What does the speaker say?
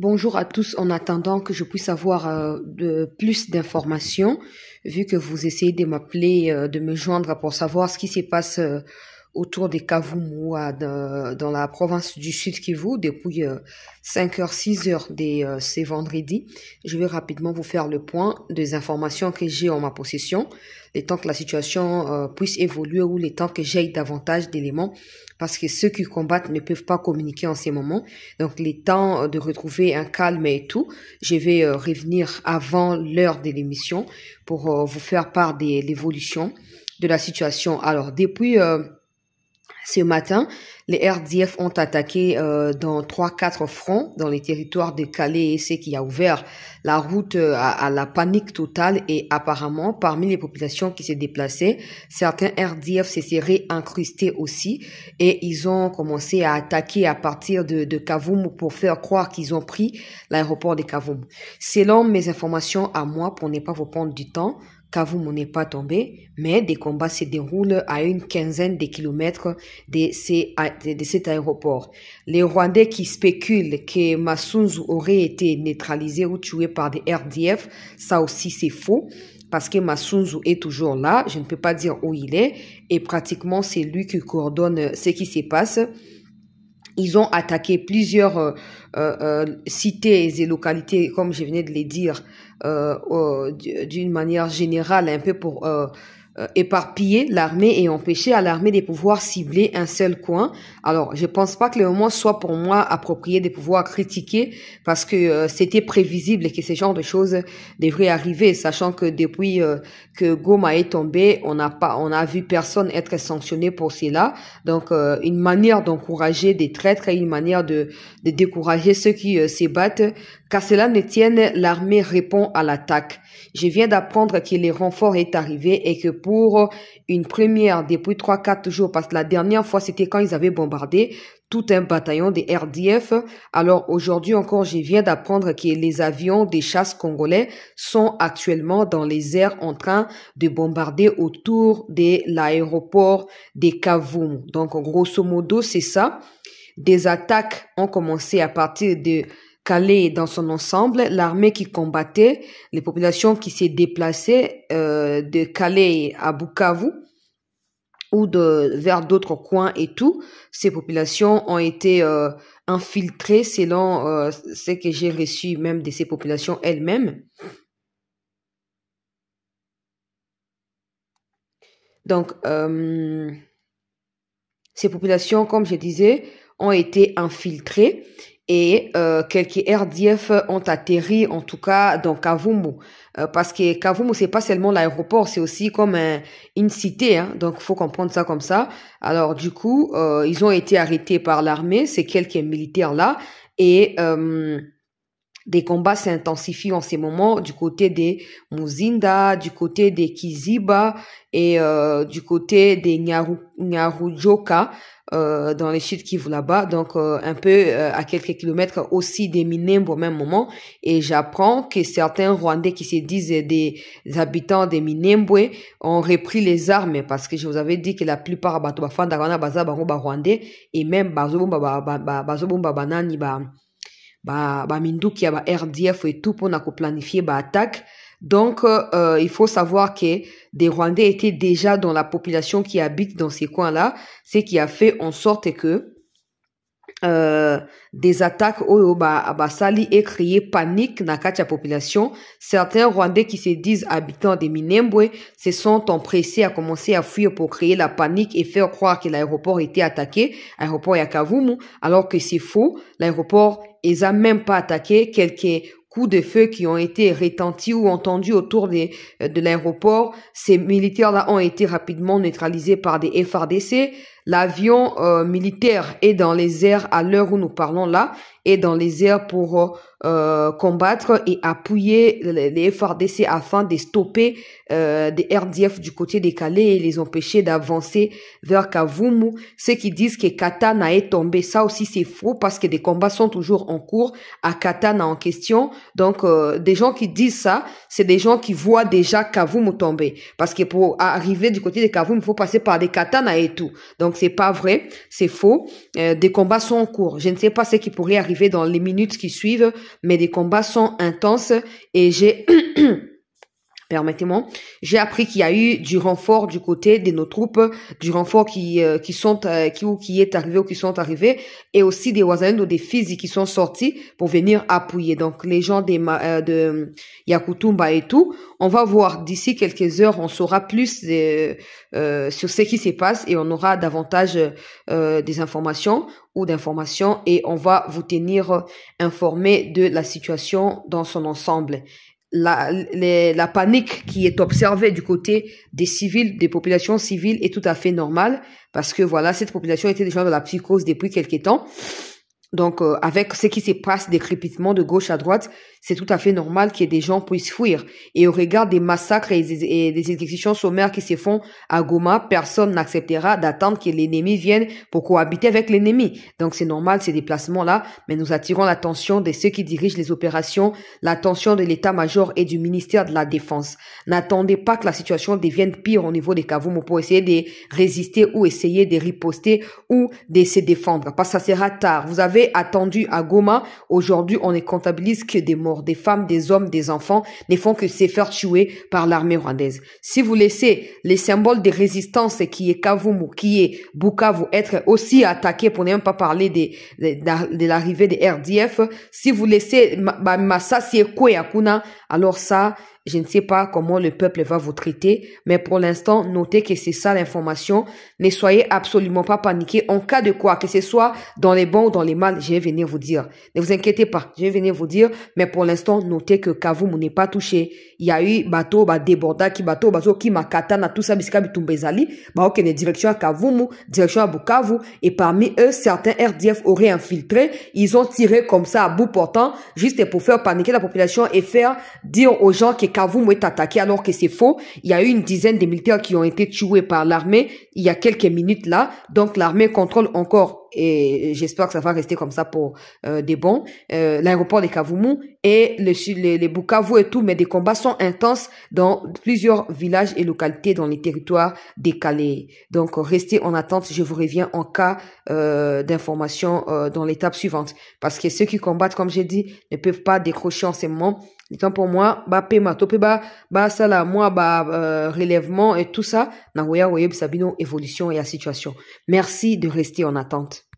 Bonjour à tous, en attendant que je puisse avoir de plus d'informations, vu que vous essayez de m'appeler, de me joindre pour savoir ce qui se passe autour des Kavumu dans la province du Sud Kivu depuis 5h, 6h ces vendredis. Je vais rapidement vous faire le point des informations que j'ai en ma possession, les temps que la situation puisse évoluer ou les temps que j'ai davantage d'éléments, parce que ceux qui combattent ne peuvent pas communiquer en ces moments. Donc, les temps de retrouver un calme et tout, je vais revenir avant l'heure de l'émission pour vous faire part de l'évolution de la situation. Alors, depuis ce matin, les RDF ont attaqué dans 3-4 fronts dans les territoires de Calais, et c'est qui a ouvert la route à la panique totale. Et apparemment, parmi les populations qui se déplaçaient, certains RDF se seraient incrustés aussi et ils ont commencé à attaquer à partir de Kavumu pour faire croire qu'ils ont pris l'aéroport de Kavumu. Selon mes informations à moi, pour ne pas vous prendre du temps, Kavumu n'est pas tombé, mais des combats se déroulent à une quinzaine de kilomètres de cet aéroport. Les Rwandais qui spéculent que Masunzu aurait été neutralisé ou tué par des RDF, ça aussi c'est faux, parce que Masunzu est toujours là, je ne peux pas dire où il est, et pratiquement c'est lui qui coordonne ce qui se passe. Ils ont attaqué plusieurs cités et localités, comme je venais de les dire, d'une manière générale, un peu pour éparpiller l'armée et empêcher à l'armée de pouvoir cibler un seul coin. Alors, je pense pas que le moment soit pour moi approprié de pouvoir critiquer, parce que c'était prévisible que ce genre de choses devraient arriver, sachant que depuis que Goma est tombé, on a vu personne être sanctionné pour cela. Donc, une manière d'encourager des traîtres et une manière de décourager ceux qui se battent. Qu'à cela ne tienne, l'armée répond à l'attaque. Je viens d'apprendre que les renforts est arrivé et que pour une première depuis 3-4 jours, parce que la dernière fois c'était quand ils avaient bombardé tout un bataillon des RDF. Alors aujourd'hui encore, je viens d'apprendre que les avions des chasses congolais sont actuellement dans les airs en train de bombarder autour de l'aéroport de Kavumu. Donc grosso modo, c'est ça. Des attaques ont commencé à partir de Calais dans son ensemble, l'armée qui combattait, les populations qui s'est déplacées de Calais à Bukavu ou vers d'autres coins et tout, ces populations ont été infiltrées selon ce que j'ai reçu même de ces populations elles-mêmes. Donc, ces populations, comme je disais, ont été infiltrées. Et quelques RDF ont atterri, en tout cas, dans Kavumu. Parce que Kavumu, c'est pas seulement l'aéroport, c'est aussi comme une cité, hein, donc faut comprendre ça comme ça. Alors, du coup, ils ont été arrêtés par l'armée, ces quelques militaires-là, et des combats s'intensifient en ces moments du côté des Muzinda, du côté des Kiziba et du côté des Nyarujoka, dans les Sud Kivu là-bas, donc un peu à quelques kilomètres aussi des Minembwe au même moment. Et j'apprends que certains Rwandais qui se disent des habitants des Minembwe ont repris les armes, parce que je vous avais dit que la plupart Rwandais et même bazobomba banani minduki ya ba RDF et tout pour planifier attaque. Donc, il faut savoir que des Rwandais étaient déjà dans la population qui habite dans ces coins-là, ce qui a fait en sorte que des attaques sali et créé panique dans la population. Certains Rwandais qui se disent habitants des Minembwe se sont empressés à commencer à fuir pour créer la panique et faire croire que l'aéroport était attaqué, l'aéroport Yakavumu, alors que c'est faux. L'aéroport, ils n'ont même pas attaqué. Quelques coups de feu qui ont été retentis ou entendus autour de l'aéroport. Ces militaires-là ont été rapidement neutralisés par des FARDC. L'avion militaire est dans les airs à l'heure où nous parlons là, est dans les airs pour combattre et appuyer les FARDC afin de stopper des RDF du côté des Calais et les empêcher d'avancer vers Kavumu. Ceux qui disent que Katana est tombé, ça aussi c'est faux, parce que des combats sont toujours en cours à Katana en question. Donc des gens qui disent ça, c'est des gens qui voient déjà Kavumu tomber, parce que pour arriver du côté de Kavumu, il faut passer par des Katana et tout. Donc c'est pas vrai, c'est faux. Des combats sont en cours. Je ne sais pas ce qui pourrait arriver dans les minutes qui suivent, mais des combats sont intenses et j'ai permettez-moi, j'ai appris qu'il y a eu du renfort du côté de nos troupes, du renfort qui est arrivé ou qui sont arrivés, et aussi des Wazalendo, des physiques qui sont sortis pour venir appuyer. Donc les gens de Yakutumba et tout, on va voir d'ici quelques heures, on saura plus sur ce qui se passe et on aura davantage des informations ou d'informations et on va vous tenir informé de la situation dans son ensemble. La panique qui est observée du côté des civils, des populations civiles est tout à fait normale parce que voilà, cette population était déjà dans la psychose depuis quelques temps. Donc, avec ce qui se passe, des crépitements de gauche à droite, c'est tout à fait normal que des gens puissent fuir. Et au regard des massacres et des exécutions sommaires qui se font à Goma, personne n'acceptera d'attendre que l'ennemi vienne pour cohabiter avec l'ennemi. Donc, c'est normal ces déplacements-là, mais nous attirons l'attention de ceux qui dirigent les opérations, l'attention de l'état-major et du ministère de la Défense. N'attendez pas que la situation devienne pire au niveau des Kavumu pour essayer de résister ou essayer de riposter ou de se défendre, parce que ça sera tard. Vous avez attendu à Goma, aujourd'hui on ne comptabilise que des morts, des femmes, des hommes, des enfants ne font que se faire tuer par l'armée rwandaise. Si vous laissez les symboles de résistance qui est Kavumu, qui est Bukavu être aussi attaqués, pour ne même pas parler de l'arrivée des RDF, si vous laissez Masasi et Kweyakuna, alors ça, je ne sais pas comment le peuple va vous traiter, mais pour l'instant, notez que c'est ça l'information. Ne soyez absolument pas paniqués. En cas de quoi, que ce soit dans les bons ou dans les mal, je vais venir vous dire. Ne vous inquiétez pas, je vais venir vous dire, mais pour l'instant, notez que Kavumu n'est pas touché. Il y a eu bateau, déborda, bateau, qui makatana, tout ça, bisika bitumbezali, ok, direction à Kavumu, direction à Bukavu, et parmi eux, certains RDF auraient infiltré, ils ont tiré comme ça à bout portant, juste pour faire paniquer la population et faire dire aux gens que Kavumu est attaqué alors que c'est faux. Il y a eu une dizaine de militaires qui ont été tués par l'armée il y a quelques minutes là. Donc l'armée contrôle encore, et j'espère que ça va rester comme ça pour des bons, l'aéroport de Kavumu et les Bukavu et tout, mais des combats sont intenses dans plusieurs villages et localités dans les territoires décalés. Donc restez en attente, je vous reviens en cas d'information dans l'étape suivante. Parce que ceux qui combattent, comme j'ai dit, ne peuvent pas décrocher en ce moment. Étant pour moi, ça là, moi, relèvement et tout ça, na sabino évolution et la situation. Merci de rester en attente.